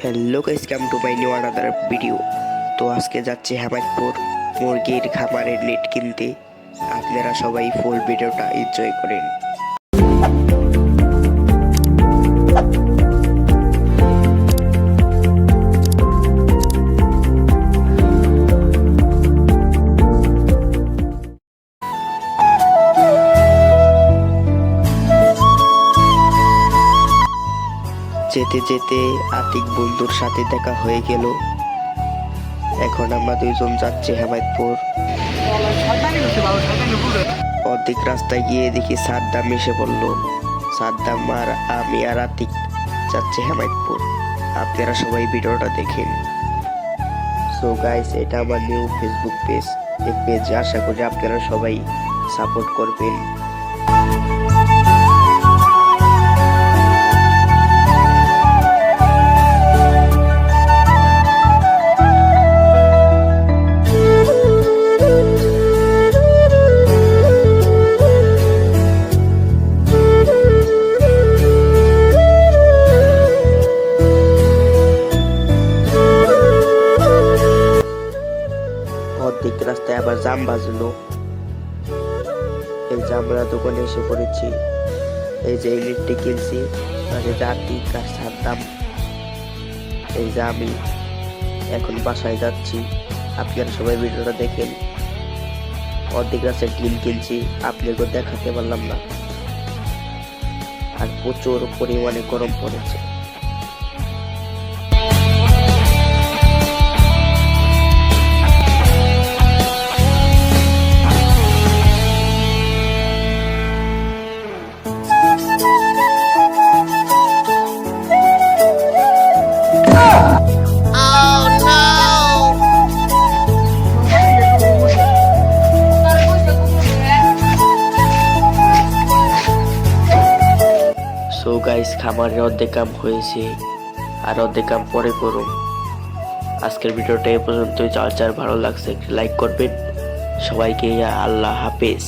Hello guys, come to my new another video. তো আজকে যাচ্ছি হেমায়তপুর মুরগির খামারের নেট কিনতে। আপনারা সবাই ফুল ভিডিওটা এনজয় করেন। যেতে যেতে আতিক বন্ধুর সাথে দেখা হয়ে গেল। এখন আমরা দুইজন যাচ্ছি হেমায়তপুর। অর্ধেক রাস্তায় গিয়ে দেখি সাদ্দাম এসে পড়ল। সাদ্দাম আর আমি আর আতিক যাচ্ছি হেমায়তপুর। আপনারা সবাই ভিডিওটা দেখেন। সো গাইস, এটা আমার নিউ ফেসবুক পেজ। এই পেজে আশা করি আপনারা সবাই সাপোর্ট করবেন। অর্ধেক রাস্তায় আবার জাম বাজলো। এই যে আমরা দোকানে এসে পড়েছি। এই যে ইলেকট্রিক কিনছি, আতিক আর সাদ্দাম। এই যে আমি এখন বাসায় যাচ্ছি। আপনারা সবাই ভিডিওটা দেখেন। অর্ধেক রাস্তায় টিন কিনছি, আপনাদেরকে দেখাতে পারলাম না। আর প্রচুর পরিমাণে গরম পড়েছে। সো গাইস, খামারের অর্ধেক কাম হয়েছে, আর অর্ধেক কাম পরে করুন। আজকের ভিডিওটা এ পর্যন্তই। যার যার ভালো লাগছে একটু লাইক করবেন। সবাইকে আল্লাহ হাফেজ।